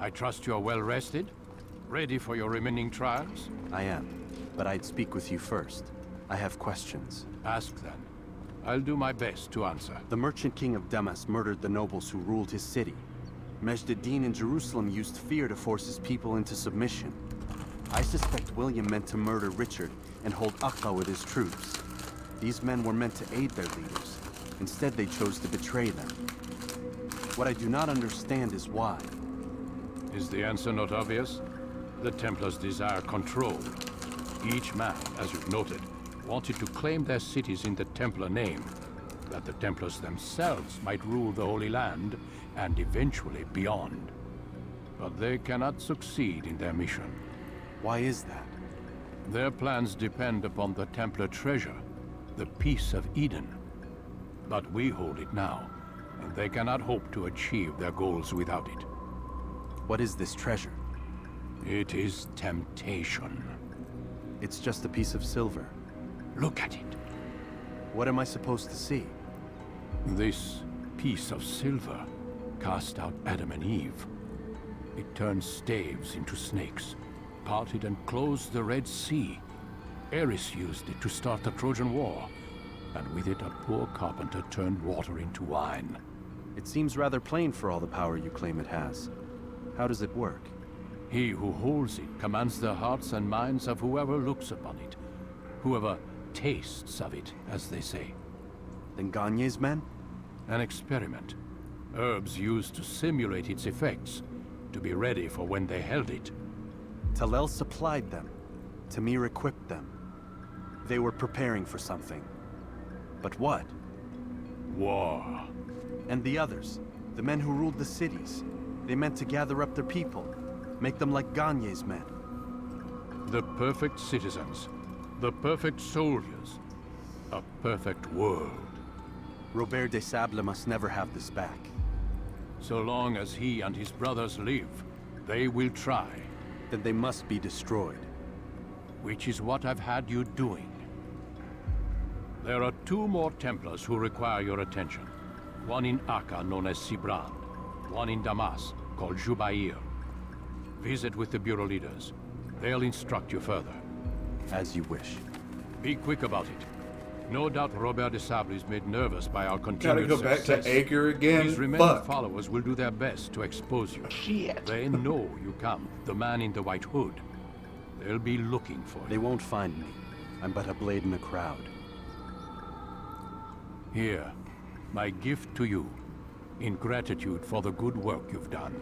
I trust you're well rested? Ready for your remaining trials? I am, but I'd speak with you first. I have questions. Ask then. I'll do my best to answer. The merchant king of Damas murdered the nobles who ruled his city. Majd-ad-Din in Jerusalem used fear to force his people into submission. I suspect William meant to murder Richard and hold Aqqa with his troops. These men were meant to aid their leaders. Instead, they chose to betray them. What I do not understand is why. Is the answer not obvious? The Templars desire control. Each man, as you've noted, wanted to claim their cities in the Templar name, that the Templars themselves might rule the Holy Land, and eventually beyond. But they cannot succeed in their mission. Why is that? Their plans depend upon the Templar treasure, the Peace of Eden. But we hold it now, and they cannot hope to achieve their goals without it. What is this treasure? It is temptation. It's just a piece of silver. Look at it. What am I supposed to see? This piece of silver cast out Adam and Eve. It turned staves into snakes, parted and closed the Red Sea. Ares used it to start the Trojan War, and with it a poor carpenter turned water into wine. It seems rather plain for all the power you claim it has. How does it work? He who holds it commands the hearts and minds of whoever looks upon it, whoever tastes of it, as they say. Then Gagne's men? An experiment. Herbs used to simulate its effects, to be ready for when they held it. Talel supplied them. Tamir equipped them. They were preparing for something. But what? War. And the others, the men who ruled the cities, they meant to gather up their people, make them like Gagne's men. The perfect citizens, the perfect soldiers, a perfect world. Robert de Sable must never have this back. So long as he and his brothers live, they will try. Then they must be destroyed. Which is what I've had you doing. There are 2 more Templars who require your attention. One in Aqqa, known as Sibrand. One in Damas, called Jubair. Visit with the Bureau leaders. They'll instruct you further. As you wish. Be quick about it. No doubt Robert de Sable is made nervous by our continued Gotta go back success. to Ager again. His remaining Fuck. followers will do their best to expose you. Shit. They know you come, the man in the white hood. They'll be looking for They you. won't find me. I'm but a blade in a crowd. Here, my gift to you, in gratitude for the good work you've done.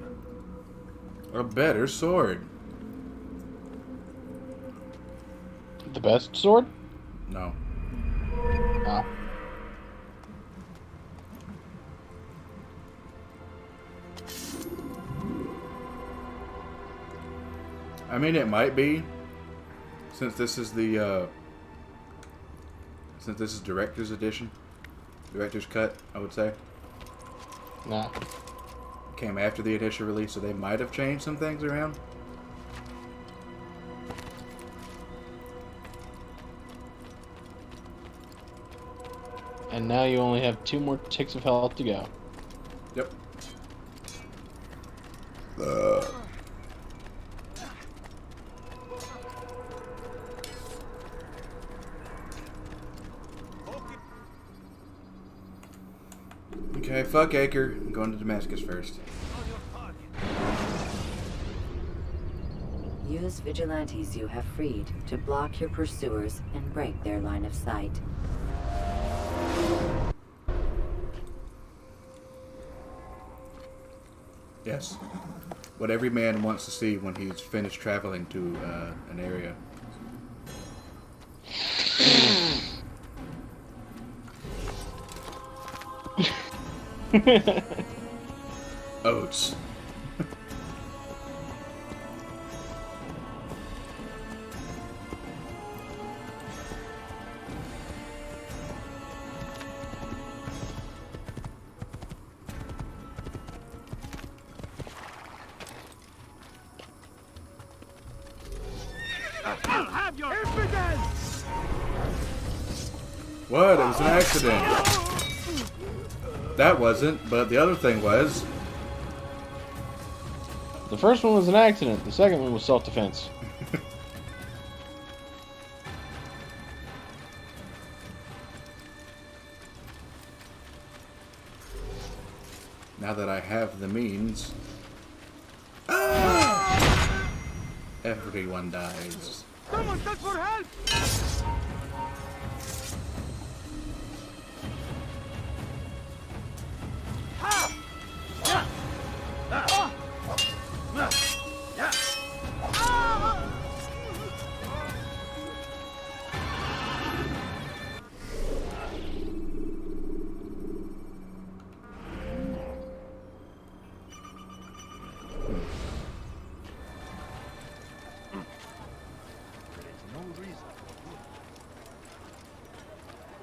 A better sword. The best sword? No. Oh. I mean, it might be, since this is the since this is director's edition, director's cut, I would say. Nah. Came after the initial release, so they might have changed some things around. And now you only have 2 more ticks of health to go. Yep. Okay, fuck Acre. I'm going to Damascus first. Use vigilantes you have freed to block your pursuers and break their line of sight. Yes. What every man wants to see when he's finished traveling to an area. Oats. What? It was an accident. That wasn't, but the other thing was. The first one was an accident. The second one was self-defense. Now that I have the means... Ah! Everyone dies. Someone call for help!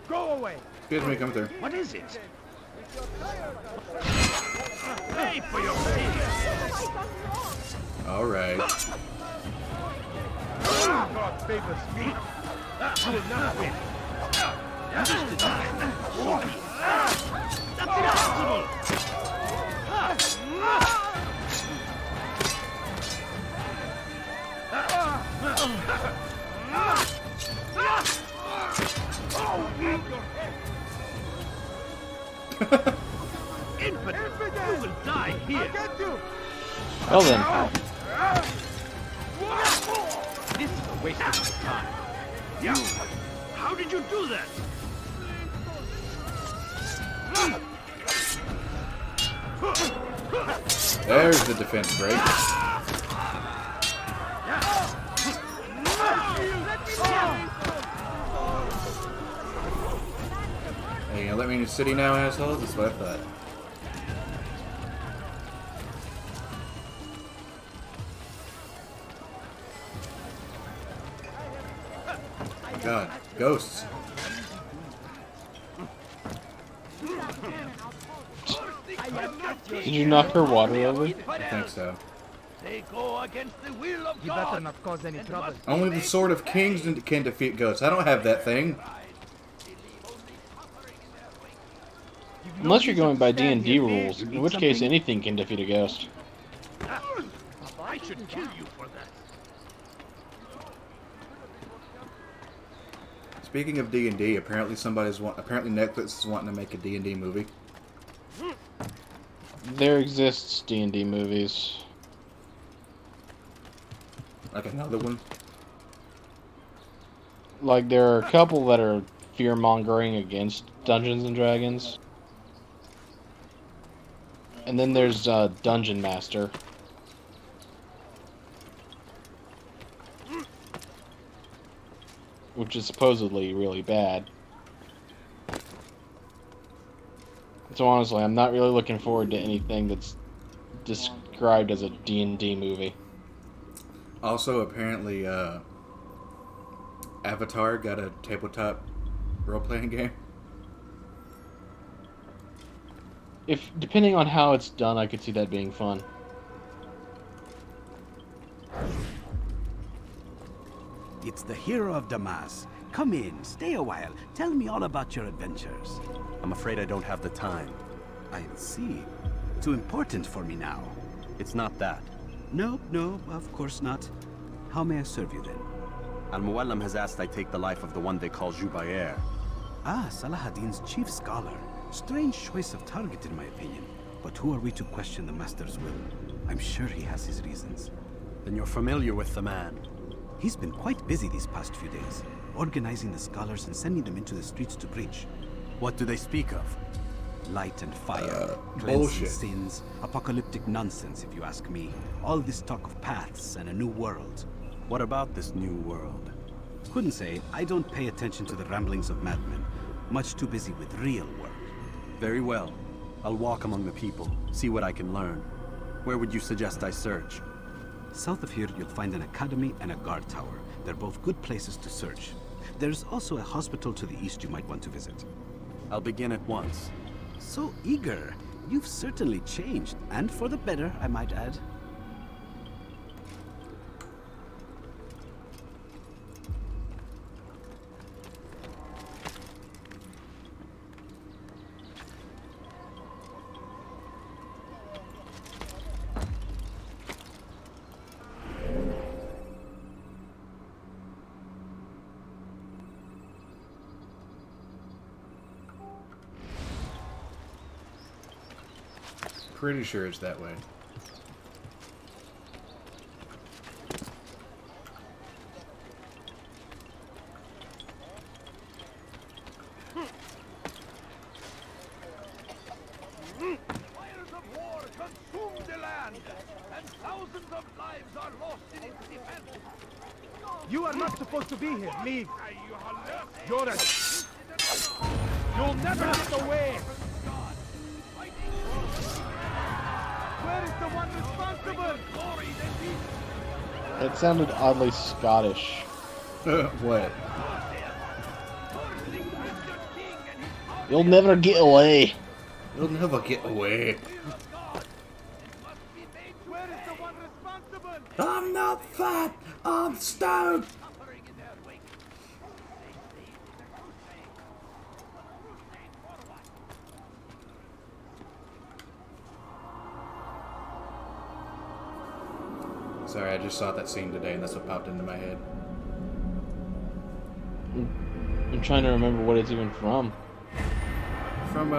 Go away! Excuse me, come through. What is it? Pay for your failure! Alright. God favors me. I will not win. This is surely. That's impossible! Infidel! You will die here! Well then, This is a waste of my time. You! How did you do that? There's the defense break. Hey, you gonna let me in your city now, assholes? That's what I thought. God, ghosts. did you knock her water over? I think so. They go against the will of God. You better not cause any trouble. Only the Sword of Kings can defeat ghosts. I don't have that thing. Unless you're going by D&D rules, in which case anything can defeat a ghost. I should kill you for that. Speaking of D&D, apparently Netflix is wanting to make a D&D movie. There exists D&D movies. Like another one. Like, there are a couple that are fear-mongering against Dungeons and Dragons. And then there's Dungeon Master. Which is supposedly really bad. So honestly, I'm not really looking forward to anything that's described as a D&D movie. Also, apparently, Avatar got a tabletop role-playing game. If depending on how it's done, I could see that being fun. It's the hero of Damas. Come in, stay a while. Tell me all about your adventures. I'm afraid I don't have the time. I see. Too important for me now. It's not that. No, of course not. How may I serve you then? Al-Muallim has asked I take the life of the one they call Jubair. Ah, Salahadin's chief scholar. Strange choice of target in my opinion. But who are we to question the Master's will? I'm sure he has his reasons. Then you're familiar with the man. He's been quite busy these past few days, organizing the scholars and sending them into the streets to preach. What do they speak of? Light and fire, cleansing bullshit. sins, apocalyptic nonsense if you ask me. All this talk of paths and a new world. What about this new world? Couldn't say. I don't pay attention to the ramblings of madmen. Much too busy with real work. Very well. I'll walk among the people, see what I can learn. Where would you suggest I search? South of here, you'll find an academy and a guard tower. They're both good places to search. There's also a hospital to the east you might want to visit. I'll begin at once. So eager. You've certainly changed, and for the better, I might add. pretty sure it's that way. Fires of war consume the land, and thousands of lives are lost in its defense. You are not supposed to be here. Leave. You're a... You'll never get away. Where is the one responsible? It sounded oddly Scottish. What? You'll never get away. You'll never get away. Where is the one responsible? I'm not fat. I'm stoned. Sorry, I just saw that scene today, and that's what popped into my head. I'm trying to remember what it's even from. From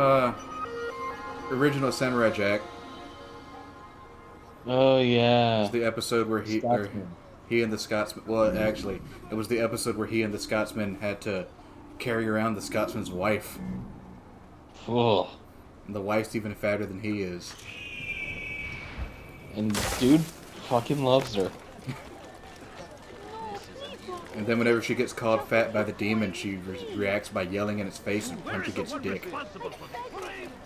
original Samurai Jack. Oh yeah. It's the episode where Scotsman. he and the Scotsman. Well, actually, it was the episode where he and the Scotsman had to carry around the Scotsman's wife. Ugh. And the wife's even fatter than he is. And dude fucking loves her. And then whenever she gets called fat by the demon, she reacts by yelling in its face and punching its dick.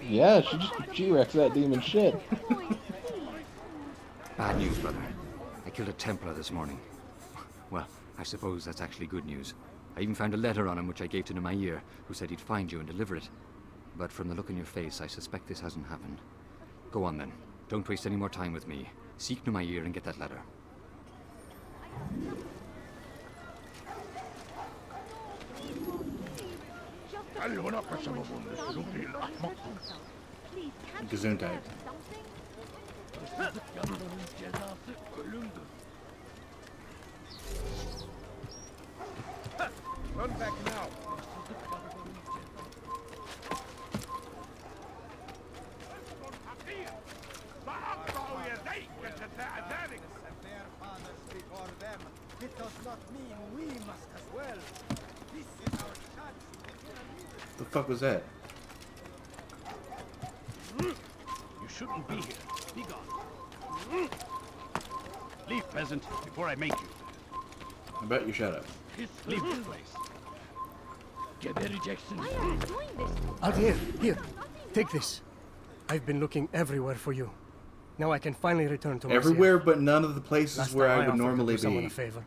Yeah, she just G-Rex that demon shit. Bad news, brother. I killed a Templar this morning. Well, I suppose that's actually good news. I even found a letter on him which I gave to Nemair, who said he'd find you and deliver it. But from the look on your face, I suspect this hasn't happened. Go on then. Don't waste any more time with me. Seek Nemair and get that letter. Gesundheit. Run back now. It does not mean we must as well. This is our chance. The fuck was that? You shouldn't be here. Be gone. Leave, peasant, before I make you. I bet you shut up. Leave this place. Get the rejection. Out here. Here. Take this. I've been looking everywhere for you. Now I can finally return to Everywhere but none of the places Last where time I would offered to normally do someone be. a favor.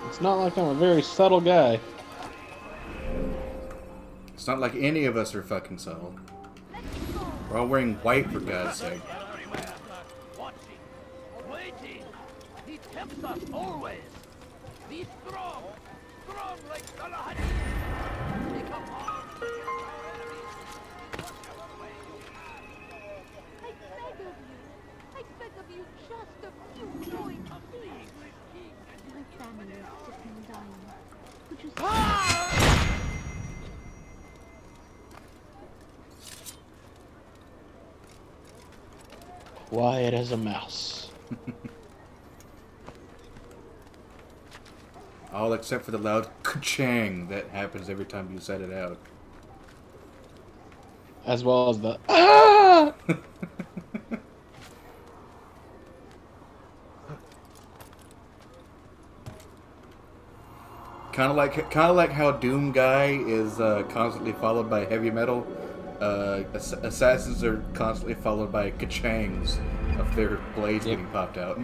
It's not like I'm a very subtle guy. It's not like any of us are fucking subtle. We're all wearing white, for God's sake. Watching. Waiting. He tempts us always. Be strong. Strong like Galahad. Take up arms against our enemies. Watch our way. I beg of you, just a few points, please. My family is sick and dying. Could you Quiet as a mouse. All except for the loud ka-chang that happens every time you set it out. As well as the ah! Kind of like how Doom Guy is constantly followed by heavy metal. Assassins are constantly followed by ka-changs of their blades getting popped out.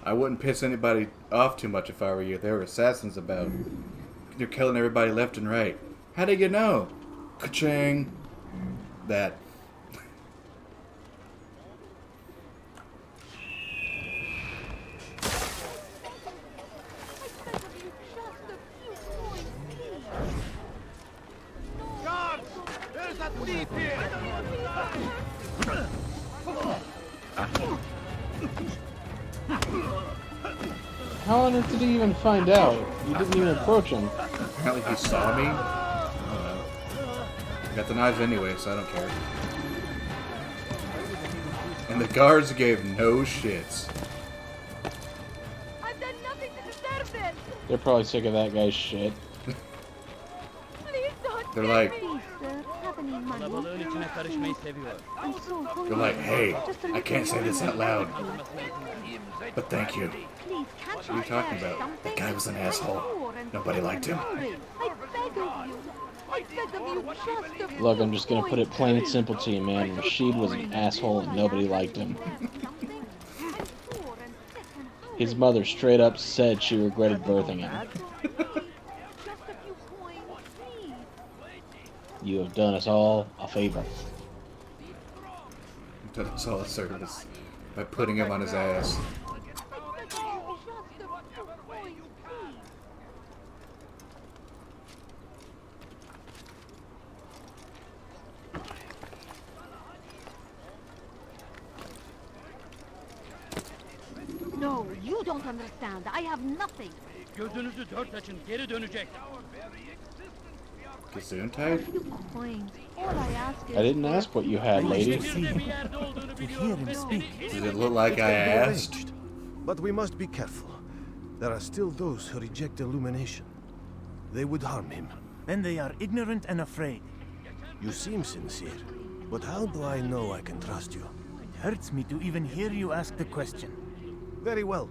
I wouldn't piss anybody off too much if I were you. There were assassins about. They're killing everybody left and right. How do you know? Ka-chang. That. Guards! There's a thief here! How on earth did he even find out? You didn't even approach him. Apparently he saw me. I don't know. I got the knives anyway, so I don't care. And the guards gave no shits. I've done nothing to deserve this. They're probably sick of that guy's shit. Please don't. They're like, Please, sir, have any money? I'm so hungry. they're like, hey, Just a I little can't say this out loud, but thank you. Please, can't What are you I talking have about? something? That guy was an I'm asshole. poor and Nobody liked him. hungry. I beg of you. I beg of you just a few Look, I'm just gonna put it plain and points, simple to you, man. Rashid was an asshole and nobody liked him. His mother straight up said she regretted birthing him. You have done us all a favor. Did us all a service by putting him on his ass. No, you don't understand. I have nothing. Gözünüzü dört açın, geri dönecek. Gesundheit? Coins. All I ask is I didn't ask what you had, lady. To hear him speak. Did it look like I asked? But we must be careful. There are still those who reject illumination. They would harm him. Then they are ignorant and afraid. You seem sincere, but how do I know I can trust you? It hurts me to even hear you ask the question. Very well.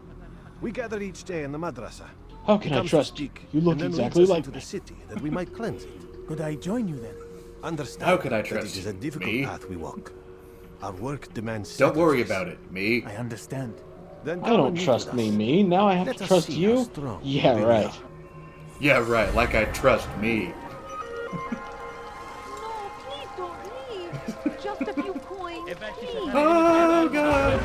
We gather each day in the madrasa. How He can I comes to trust you? speak, You look and then exactly leads us like into me. the city that we might cleanse it. Could I join you then? Understand How could I that trust it is a difficult me? path we walk. Our work demands Don't worry sacrifice. about it, me. I understand. Then I come don't and meet trust with me, us. me. Now I have Let to us trust see how you? strong Yeah, we right. are. Yeah, right, like I trust me. no, please don't leave. Just a few coins, please. Oh, God.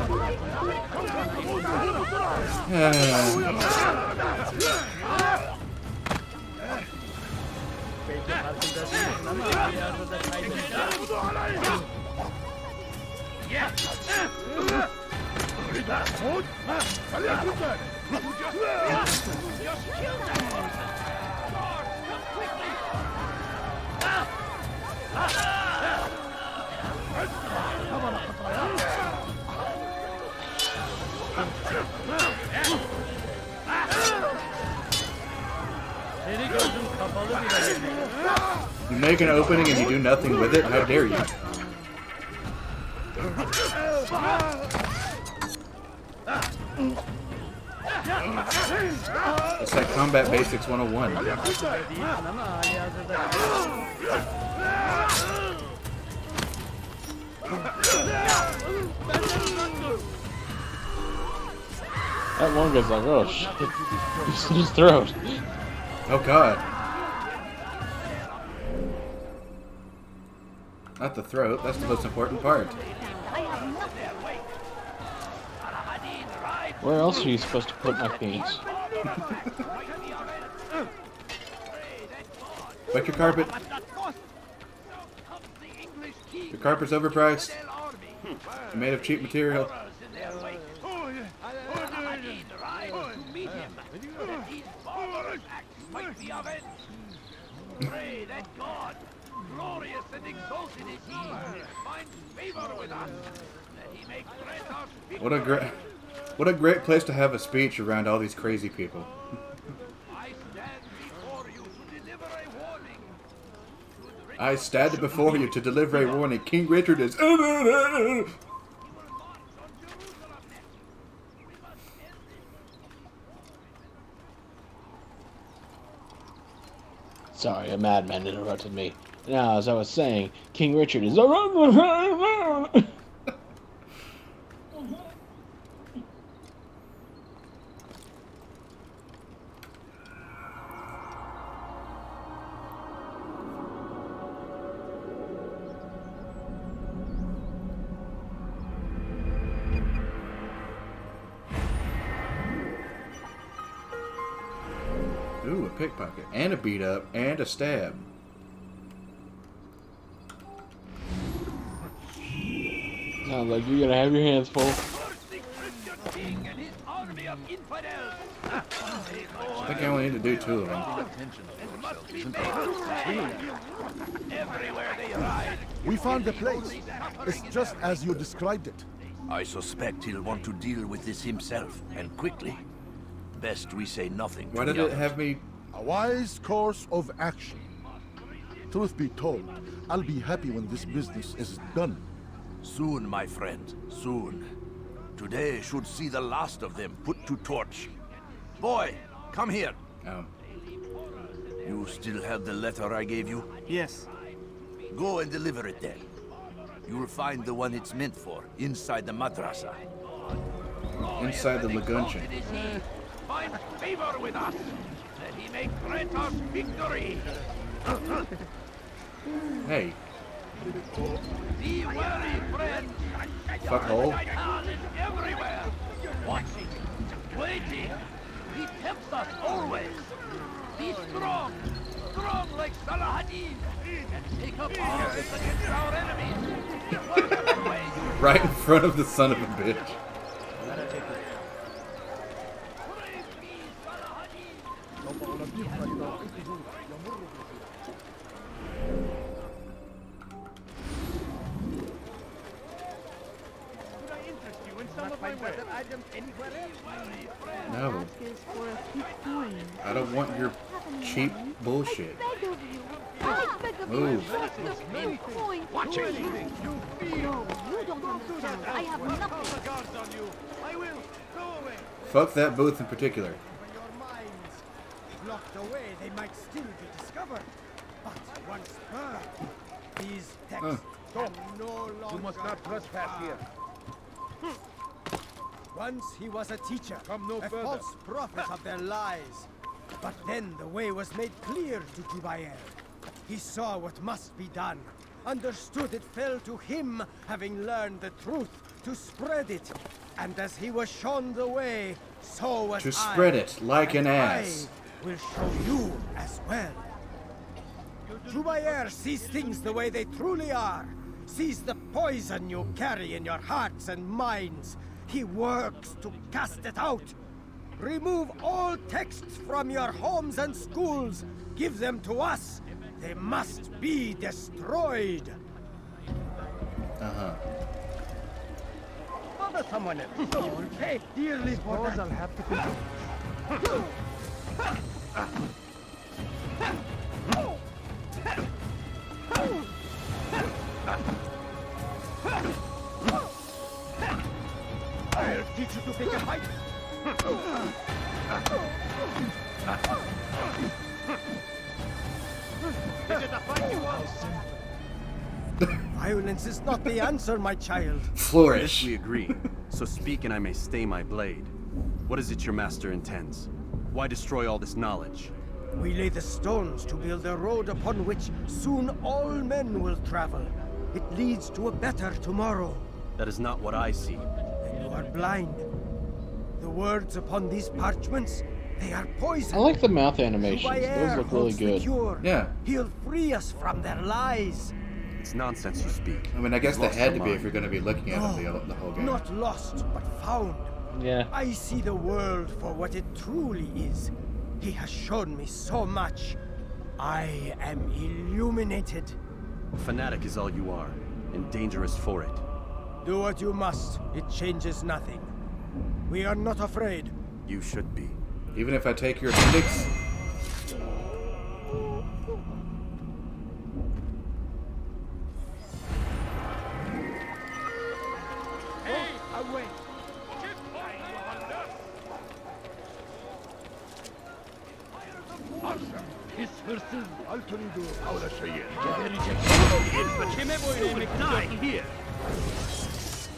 You make an opening and you do nothing with it? How dare you? It's like Combat Basics 101. That one guy's like, oh shit. He slit his throat. Oh God. Not the throat, that's the most important part. Where else are you supposed to put my pants? Like your carpet. Your carpet's overpriced. It's made of cheap material. Pray that God, glorious and exalted is He, finds favor with us, that He may grant us victory. What a great place to have a speech around all these crazy people. I stand before you to deliver a warning. I stand before you to deliver a warning. King Richard is. Sorry, a madman interrupted me. Now, as I was saying, King Richard is. Ooh, a pickpocket. And a beat up. And a stab. Sounds like you're gonna have your hands full. The Christian king and his army of infidels! I think I only need to do 2 of them. It must be made to pay. Everywhere they ride. We found the place. It's just as you described it. I suspect he'll want to deal with this himself, and quickly. Best we say nothing to Why did the it others. have me? A wise course of action. Truth be told, I'll be happy when this business is done. Soon, my friend, soon. Today should see the last of them put to torch. Boy, come here. Oh. You still have the letter I gave you? Yes. Go and deliver it then. You'll find the one it's meant for, inside the madrasa. Inside the Lagungeon. Find favor with us, that he may grant us victory. Hey, The wary friend. fuckhole. Khan is everywhere. Watching, waiting. He tempts us always. Be strong, strong like Salahadin, and take up arms against our enemies. It works that way. Right in front of the son of a bitch. Praise be Salahadin. Could I interest you in some of my weather items anywhere else? No, Ask is for a few coins. I don't want your cheap bullshit. I beg of you. I beg of you. Move. Just a few coins. Watch it. No, you don't understand. I have Call the nothing. guards on you. I will. Go away. Fuck that booth in particular. When your minds locked away, they might still be discovered. But once burned, these texts can no longer. You must not trespass here. Once he was a teacher, Come no a further. false prophet of their lies. But then the way was made clear to Dubayer. He saw what must be done, understood it fell to him, having learned the truth, to spread it. And as he was shown the way, so was To I. spread it like an And ass. I will show you as well. Dubayer sees things the way they truly are. Sees the poison you carry in your hearts and minds. He works to cast it out. Remove all texts from your homes and schools. Give them to us. They must be destroyed. Uh-huh. Bother someone else. You'll pay dearly for that. I'll have to continue. I'll teach you to pick a fight. Is it a fight you want? Violence is not the answer, my child. Flourish. Yes, we agree. So speak and I may stay my blade. What is it your master intends? Why destroy all this knowledge? We lay the stones to build a road upon which soon all men will travel. It leads to a better tomorrow. That is not what I see. Then you are blind. The words upon these parchments, they are poison. I like the mouth animations. Dubayer Those look really holds the good. cure. Yeah. He'll free us from their lies. It's nonsense you speak. I mean, I guess You've they lost had your to be if mind. you're going to be looking at them the whole game. Not lost, but found. Yeah. I see the world for what it truly is. He has shown me so much. I am illuminated. A fanatic is all you are, and dangerous for it. Do what you must. It changes nothing. We are not afraid. You should be. Even if I take your appendix? Hey, away. His horses. I'll تريد حول شيء. Die here.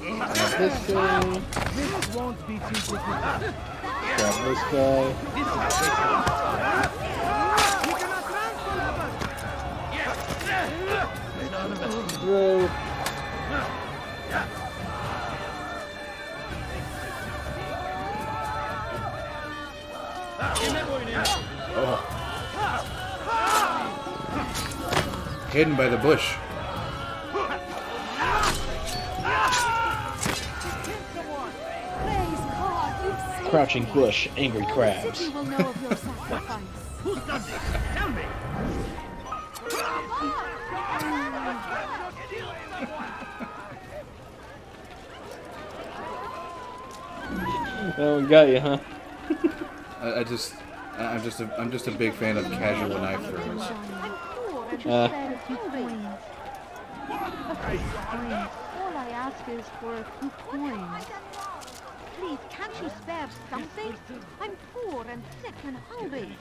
Grab this guy. This won't be too difficult. Grab this guy. Throw. Hidden by the bush. Praise God, you've crouching bush, angry The crabs. city will know of your sacrifice. Who's done this? Tell me! That one got you, huh? I'm just a big fan of casual knife throws. All I ask is for a few coins. Please, can't you spare something? I'm poor and sick and hungry.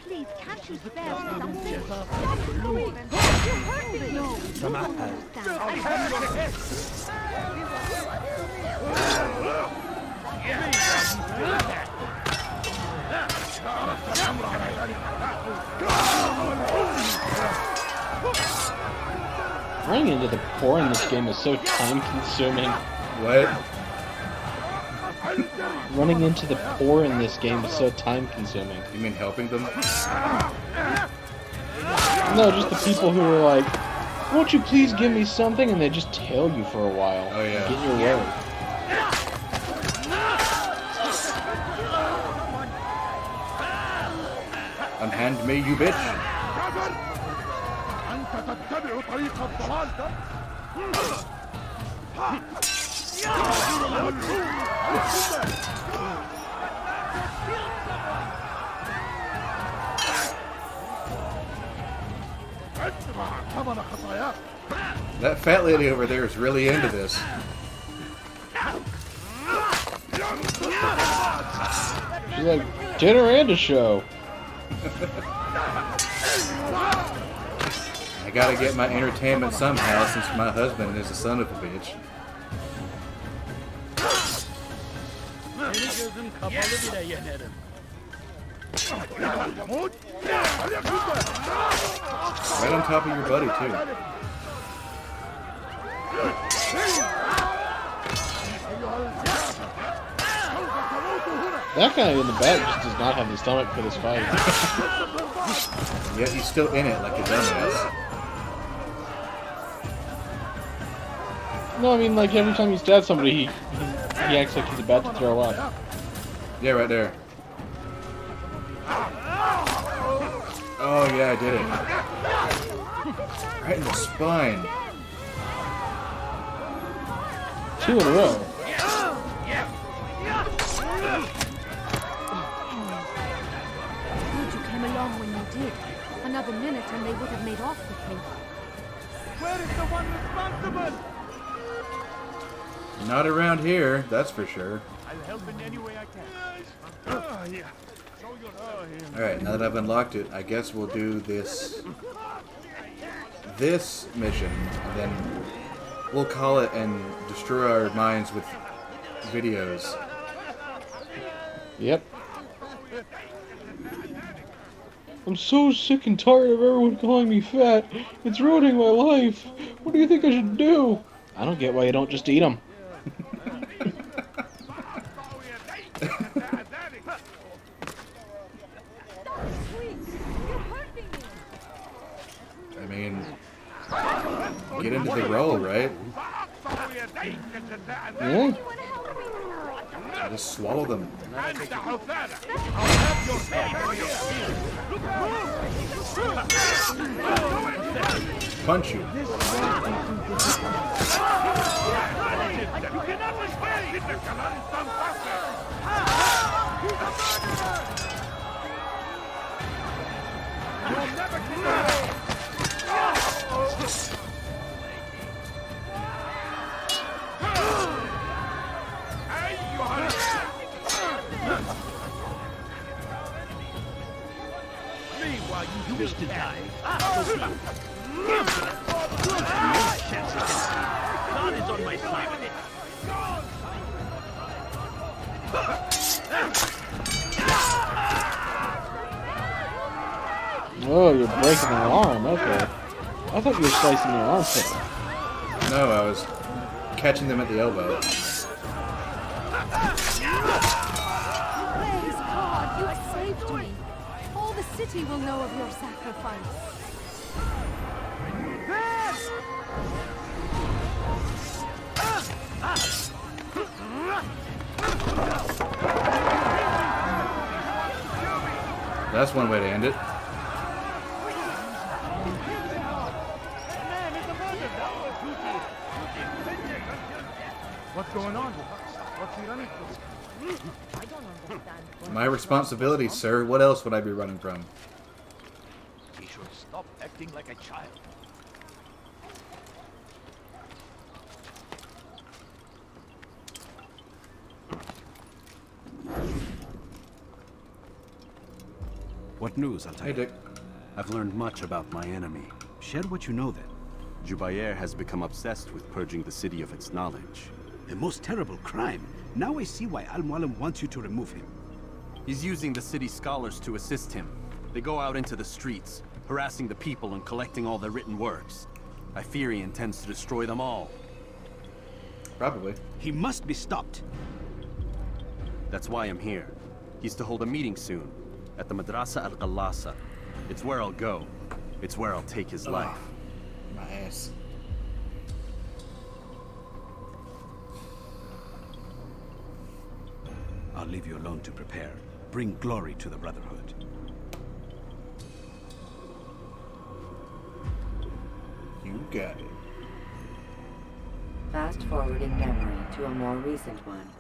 Please, can't you spare something? I'm poor and sick and hungry. No, you don't understand. Running into the poor in this game is so time-consuming. What? Running into the poor in this game is so time-consuming. You mean helping them? No, just the people who are like, won't you please give me something? And they just tail you for a while. Oh, yeah. Get in your way. Unhand me, you bitch! That fat lady over there is really into this. She's like, dinner and a show. I gotta get my entertainment somehow since my husband is a son of a bitch. Right on top of your buddy, too. That guy in the back just does not have the stomach for this fight. Yet he's still in it like a dumbass. No, I mean, like, every time he stabs somebody, he acts like he's about to throw up. Yeah, right there. Oh, yeah, I did it. Right in the spine. 2 in a row. Good you came along when you did. Another minute and they would have made off with me. Where is the one responsible? Not around here, that's for sure. I'll help in any way I can. Yeah. Alright, now that I've unlocked it, I guess we'll do this mission, and then we'll call it and destroy our minds with videos. Yep. I'm so sick and tired of everyone calling me fat. It's ruining my life. What do you think I should do? I don't get why you don't just eat them. I mean, get into the role, right? Yeah. Just swallow them. Punch you. You wish to die. God is on my side. Oh, you're breaking their arm. Okay. I thought you were slicing their arm off. No, I was catching them at the elbow. Praise God, you have saved me. All the city will know of your sacrifice. That's one way to end it. What's going on? What's he running from? I don't understand. My responsibility, sir. What else would I be running from? He should stop acting like a child. What news, Altair? Hey, Dick. I've learned much about my enemy. Share what you know then. Jubayer has become obsessed with purging the city of its knowledge. The most terrible crime. Now I see why Al-Mualim wants you to remove him. He's using the city scholars to assist him. They go out into the streets, harassing the people and collecting all their written works. I fear he intends to destroy them all. Probably. He must be stopped. That's why I'm here. He's to hold a meeting soon, at the Madrasa al-Ghallasa. It's where I'll go. It's where I'll take his life. My ass. I'll leave you alone to prepare. Bring glory to the Brotherhood. You got it. Fast forwarding memory to a more recent one.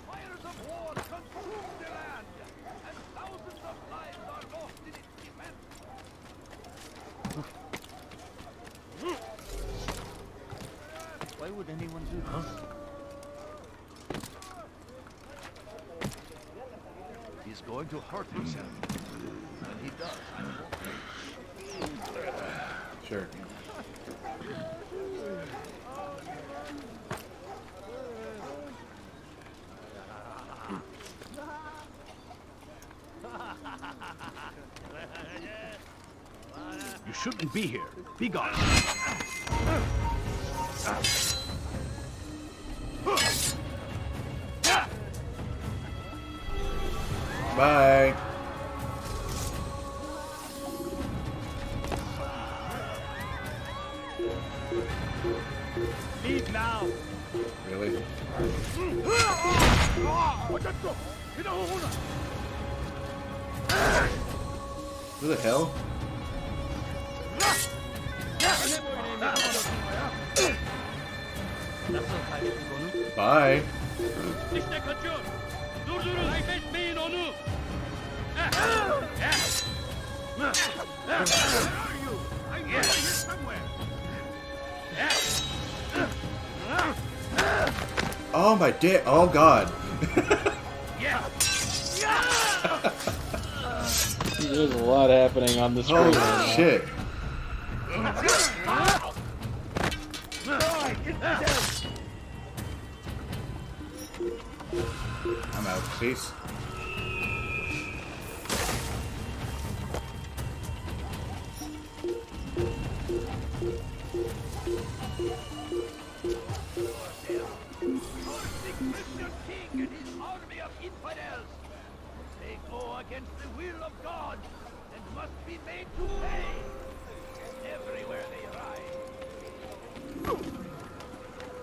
Fires of war consume the land, and thousands of lives are lost in its defense. Why would anyone do this? He's going to hurt himself. When he does, I won't wait. Sure. You shouldn't be here. Be gone. Bye. Leave now. Really? Who the hell? Bye. İşte kaçıyor. Durdurun, kaybetmeyin onu. Oh my dick. Oh god. There's a lot happening on the screen. Holy right now. shit. I'm out. Peace. Christian king and his army of infidels. They go against the will of God and must be made to pay. Everywhere they ride.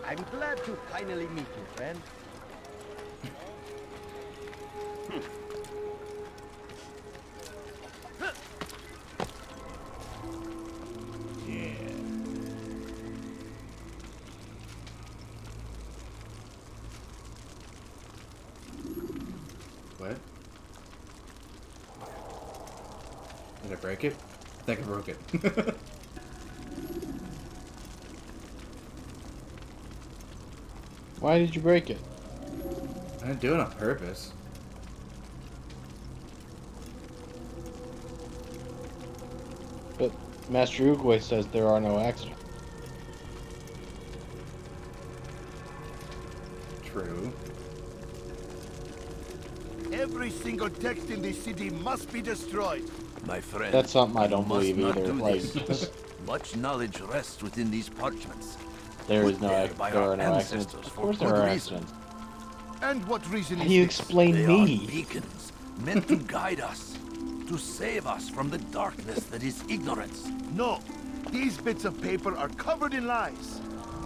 I'm glad to finally meet you, friend. What? Did I break it? I think I broke it. Why did you break it? I didn't do it on purpose. But Master Uguay says there are no accidents. True. Every single text in this city must be destroyed. My friend, That's something I you don't must believe not either. do Like, this. Much knowledge rests within these parchments. there Put is no, there by there our are no accidents. ancestors Of for course there good are reason. accidents. And what reason How is do you this? explain They me? are beacons, meant to guide us, to save us from the darkness that is ignorance. No. These bits of paper are covered in lies.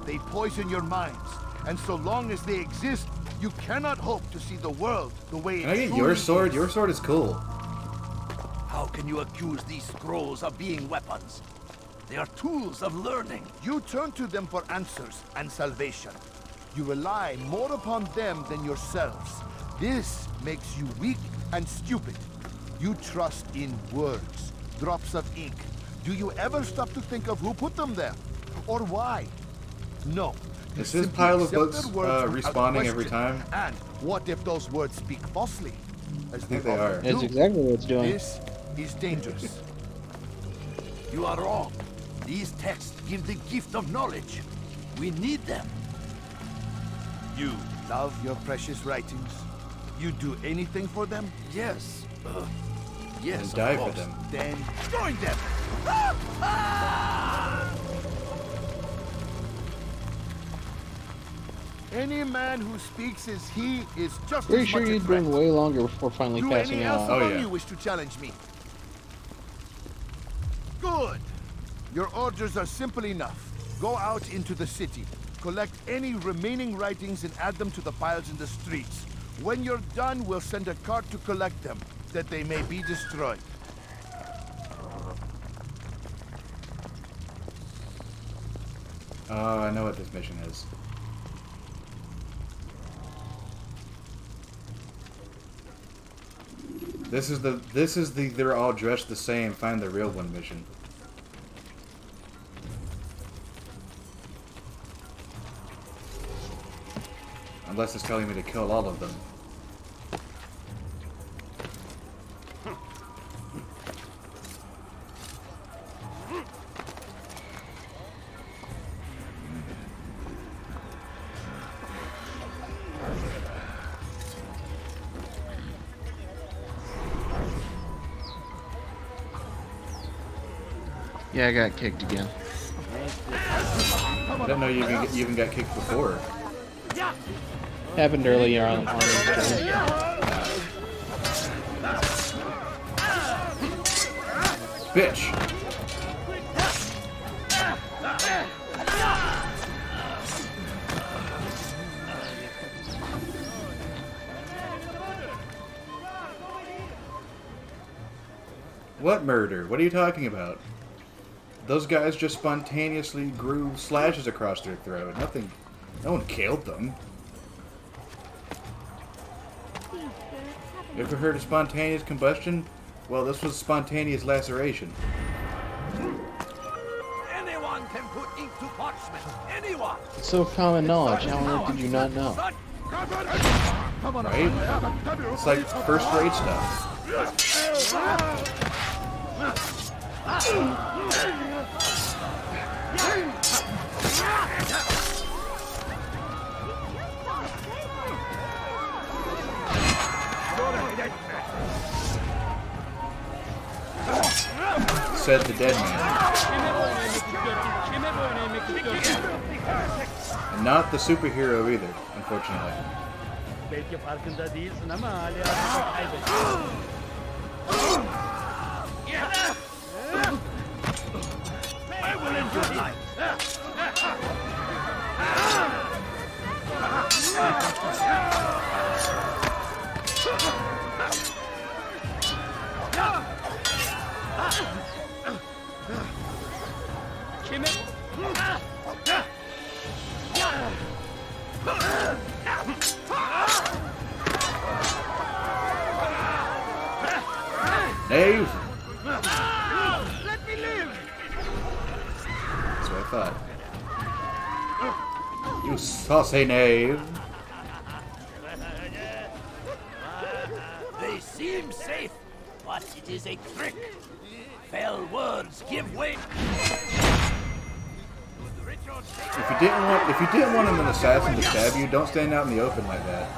They poison your minds. And so long as they exist, you cannot hope to see the world the way Can I it get truly your sword? is. Your sword is cool. How can you accuse these scrolls of being weapons? They are tools of learning. You turn to them for answers and salvation. You rely more upon them than yourselves. This makes you weak and stupid. You trust in words, drops of ink. Do you ever stop to think of who put them there? Or why? No. You Is this simply pile of accept books their words without respawning every question. time? And what if those words speak falsely? As I think they often are. That's do? exactly what it's doing. This is dangerous. You are wrong. These texts give the gift of knowledge. We need them. You love your precious writings? You do anything for them? Yes. Yes, And of die for course. them. Then join them! Any man who speaks as he is just Pretty as sure much a you'd threat. been way longer before finally Do passing any else out. among you wish to challenge me? Good. Your orders are simple enough. Go out into the city, collect any remaining writings and add them to the piles in the streets. When you're done, we'll send a cart to collect them, that they may be destroyed. Oh, I know what this mission is. This is the they're all dressed the same, find the real one mission. Unless it's telling me to kill all of them. Yeah, I got kicked again. I didn't know you even got kicked before. Happened earlier on the stream. Bitch! What murder? What are you talking about? Those guys just spontaneously grew slashes across their throat. Nothing. No one killed them. You ever heard of spontaneous combustion? Well, this was spontaneous laceration. Anyone can put ink to parchment. Anyone. It's so common knowledge. How on earth did you not know? Right? It's like first grade stuff. Said the dead man. And not the superhero either, unfortunately. Belki farkında değilsin ama hala I will end your life. Knave! Let me live! That's what I thought. You saucy knave! They seem safe, but it is a trick. Fell words give way. If you didn't want an assassin to stab you, don't stand out in the open like that.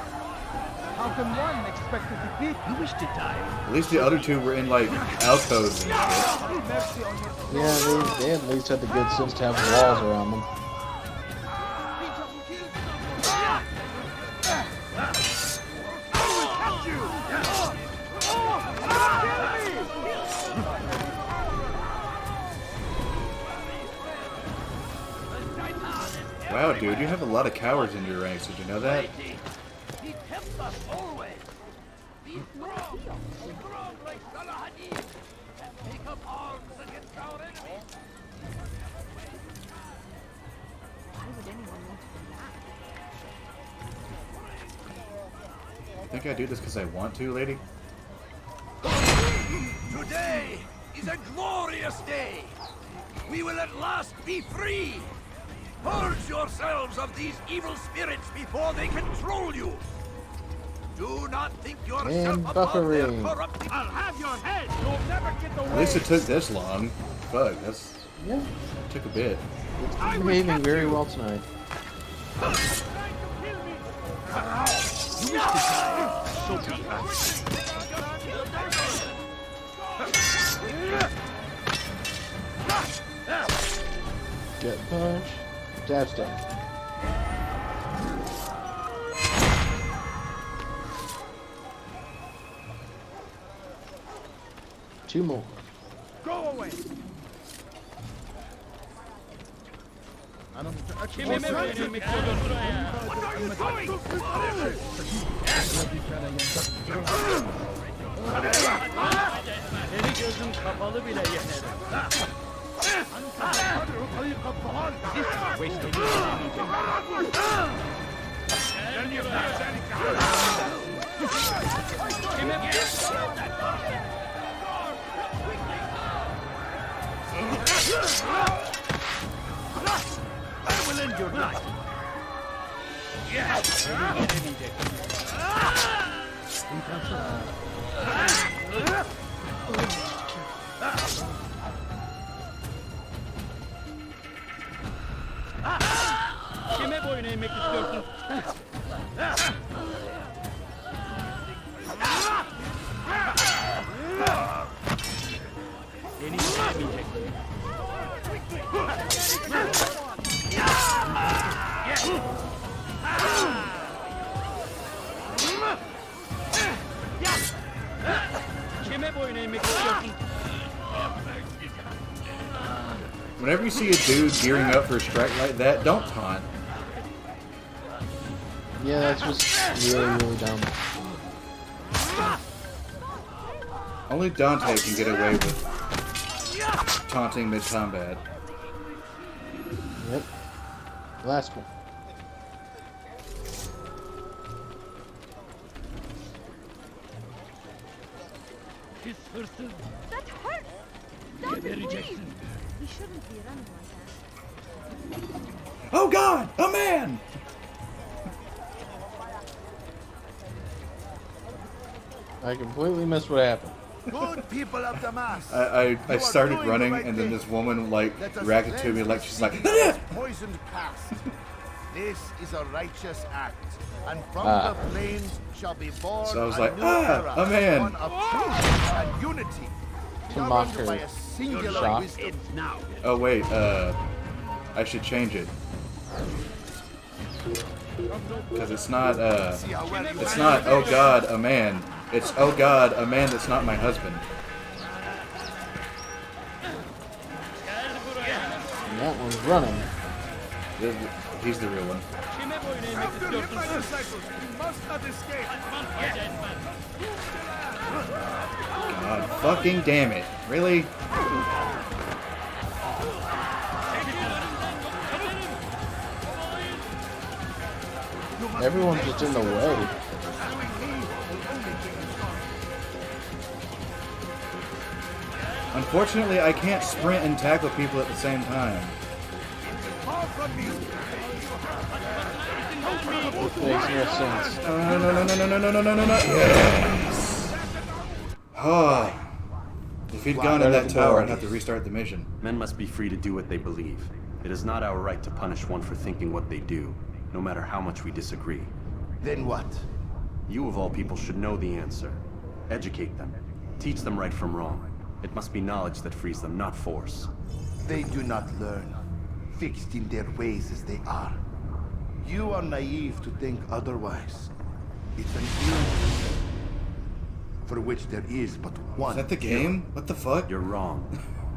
How can one expect to defeat? You wish to die? At least the other two were in like alcoves and shit. Yeah, they at least had the good sense to have walls around them. Wow, dude, you have a lot of cowards in your ranks. Did you know that? He tempts us always. Be strong like Salahadin, and take up arms against our enemies. Why would anyone want to do that? Think I do this because I want to, lady? Today is a glorious day. We will at last be free. Purge yourselves of these evil spirits before they control you. Do not think yourself And above their buffering. corrupting. I'll have your head. You'll never get away. At least it took this long. Fuck, that's... Yeah. Took a bit. It's behaving very well tonight. You wish to die? So be it. Get punch. Dab's done. Two more. Go away. What are you doing? Eli gözüm kapalı bile yeter. This wasted I will end your night. Yes. Kime boyun eğmek istiyorsun? Beni sevmeyeceksin. Kime boyun eğmek istiyorsun? Whenever you see a dude gearing up for a strike like that, don't taunt. Yeah, that's just really, really dumb. Only Dante can get away with taunting mid-combat. Yep. Last one. Pis hırsız. That hurts! Stop it, please! Gebereceksin. We shouldn't be running like that. Oh God, a man! I completely missed what happened. Good people of Damas. I started running, and then this woman like reacted to me like she's like, poisoned past. This is a righteous act, and from Ah. the plains shall be born So I was a like, new ah, era, a man. one of truth and unity, To mock governed her by a singular shock. wisdom. oh wait, I should change it. Because it's not, oh God, a man. It's, oh God, a man that's not my husband. And that one's running. He's the real one. Kime boyun eğmek After him, my istiyorsun? disciples, you must not escape. God fucking damn it. Really? Everyone's just in the way. Unfortunately, I can't sprint and tackle people at the same time. It makes no sense. No. Yes! Oh. If he'd gone in that tower, I'd have to restart the mission. Men must be free to do what they believe. It is not our right to punish one for thinking what they do, no matter how much we disagree. Then what? You of all people should know the answer. Educate them. Teach them right from wrong. It must be knowledge that frees them, not force. They do not learn, fixed in their ways as they are. You are naive to think otherwise. It's an illusion for which there is but one. Is that the game? What the fuck? You're wrong,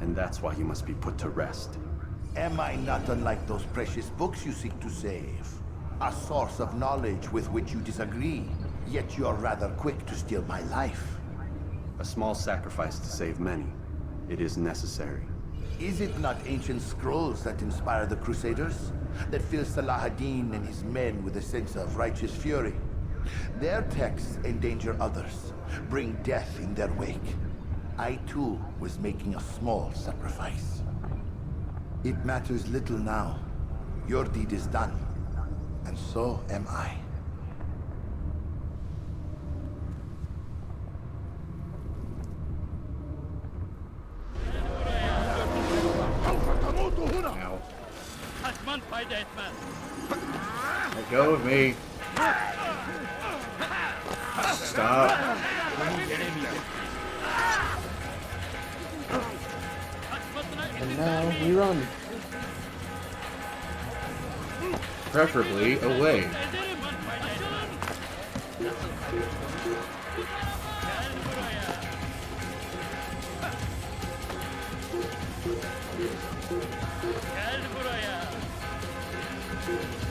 and that's why you must be put to rest. Am I not unlike those precious books you seek to save? A source of knowledge with which you disagree, yet you're rather quick to steal my life. A small sacrifice to save many. It is necessary. Is it not ancient scrolls that inspire the Crusaders? That fill Salah ad-Din and his men with a sense of righteous fury? Their texts endanger others, bring death in their wake. I too was making a small sacrifice. It matters little now. Your deed is done, and so am I. Ow. Let go of me. Stop. And now we run. Preferably away.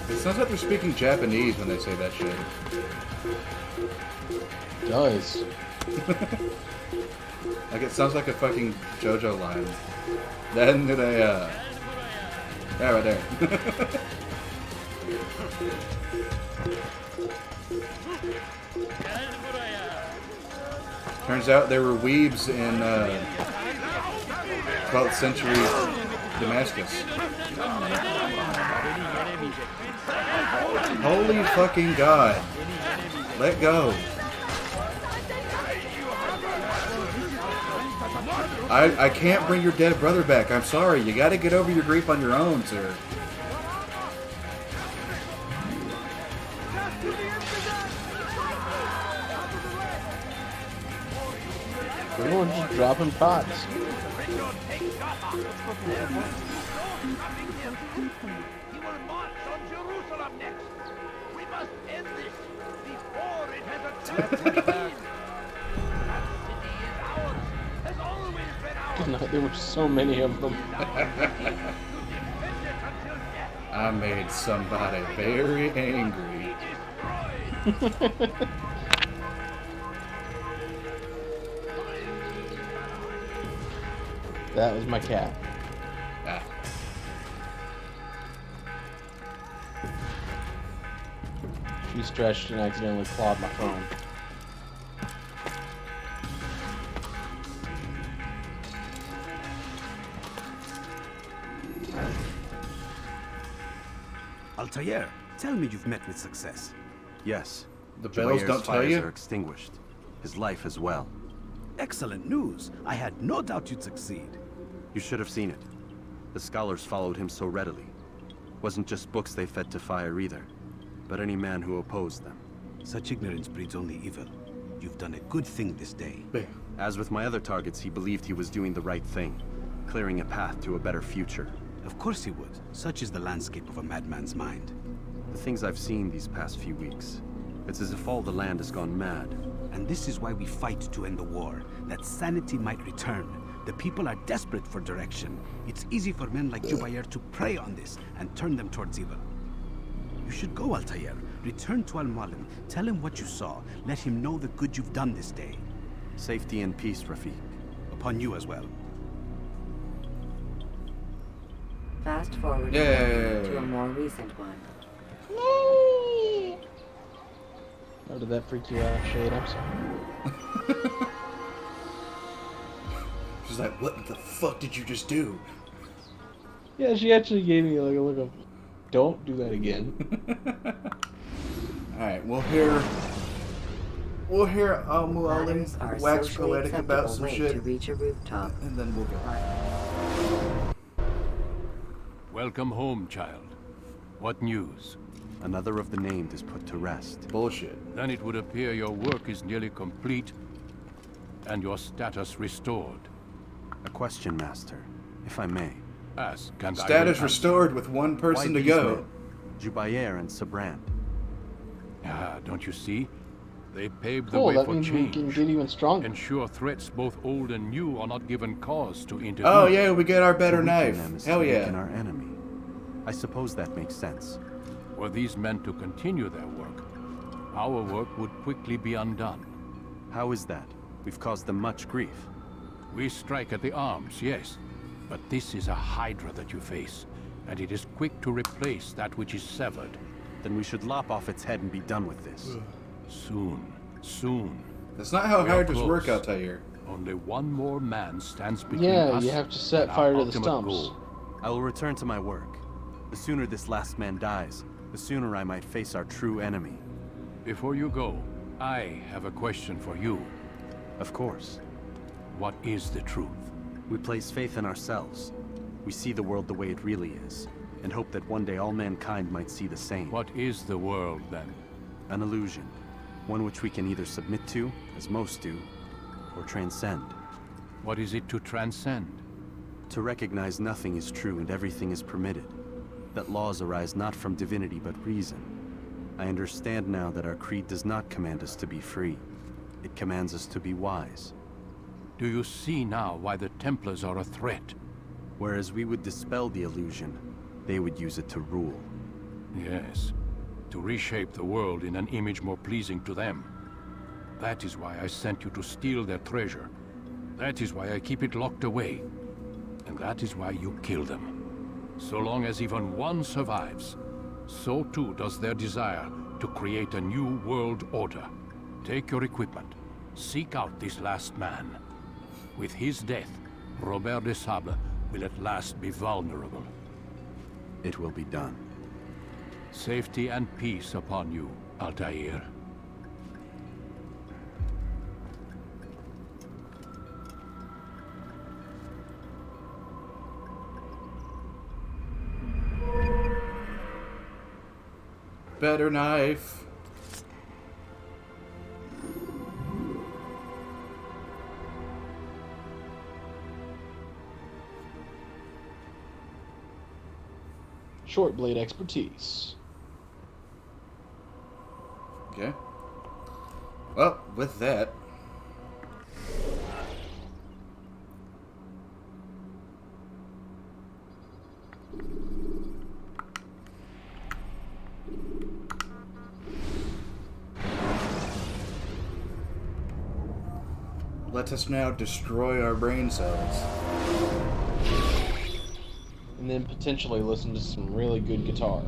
It sounds like they're speaking Japanese when they say that shit. It does. Like, it sounds like a fucking JoJo line. Then they, yeah, right there. Turns out there were weebs in, 12th century Damascus. Holy fucking God. Let go. I can't bring your dead brother back. I'm sorry. You gotta get over your grief on your own, sir. Everyone's just dropping pots. He will march on Jerusalem next. We must end this before it has a chance to be. That city is ours, has always been ours. Good night. There were so many of them. I made somebody very angry. That was my cat. Ah. She stretched and accidentally clawed my phone. Altair, tell me you've met with success. Yes. The bells don't tell you? Are extinguished. His life as well. Excellent news. I had no doubt you'd succeed. You should have seen it. The scholars followed him so readily. Wasn't just books they fed to fire either, but any man who opposed them. Such ignorance breeds only evil. You've done a good thing this day. As with my other targets, he believed he was doing the right thing, clearing a path to a better future. Of course he would. Such is the landscape of a madman's mind. The things I've seen these past few weeks, it's as if all the land has gone mad. And this is why we fight to end the war, that sanity might return. The people are desperate for direction. It's easy for men like Jubair to prey on this and turn them towards evil. You should go, Altair. Return to Al-Mualim. Tell him what you saw. Let him know the good you've done this day. Safety and peace, Rafiq. Upon you as well. Fast forward Yay. to a more recent one. No! How did that freak you out, Shade? I'm sorry. She's like, what the fuck did you just do? Yeah, she actually gave me like a look of, don't do that again. Alright, we'll hear Al-Mualim wax poetic about some shit, to reach a rooftop. and then we'll go. Welcome home, child. What news? Another of the named is put to rest. Bullshit. Then it would appear your work is nearly complete and your status restored. A question, Master, if I may. Ask, and I Status will restored with one person Why to these go. men? Jubayer and Sabrand. Ah, don't you see? They paved the Cool, way that for means we change. can get even stronger. Ensure threats both old and new are not given cause to intervene. Oh yeah, we get our better To weaken knife. them is Hell to yeah. weaken our enemy. I suppose that makes sense. Were these men to continue their work, our work would quickly be undone. How is that? We've caused them much grief. We strike at the arms, yes, but this is a hydra that you face, and it is quick to replace that which is severed. Then we should lop off its head and be done with this. Soon, soon. That's not how We are hydras work, close. Altair. Only one more man stands between Yeah, us you have to set and our fire to the ultimate stumps. goal. I will return to my work. The sooner this last man dies, the sooner I might face our true enemy. Before you go, I have a question for you. Of course. What is the truth? We place faith in ourselves. We see the world the way it really is, and hope that one day all mankind might see the same. What is the world, then? An illusion. One which we can either submit to, as most do, or transcend. What is it to transcend? To recognize nothing is true and everything is permitted. That laws arise not from divinity but reason. I understand now that our creed does not command us to be free. It commands us to be wise. Do you see now why the Templars are a threat? Whereas we would dispel the illusion, they would use it to rule. Yes, to reshape the world in an image more pleasing to them. That is why I sent you to steal their treasure. That is why I keep it locked away. And that is why you kill them. So long as even one survives, so too does their desire to create a new world order. Take your equipment. Seek out this last man. With his death, Robert de Sable will at last be vulnerable. It will be done. Safety and peace upon you, Altair. Better knife. Short blade expertise. Okay. Well, with that. Let us now destroy our brain cells. And then potentially listen to some really good guitar.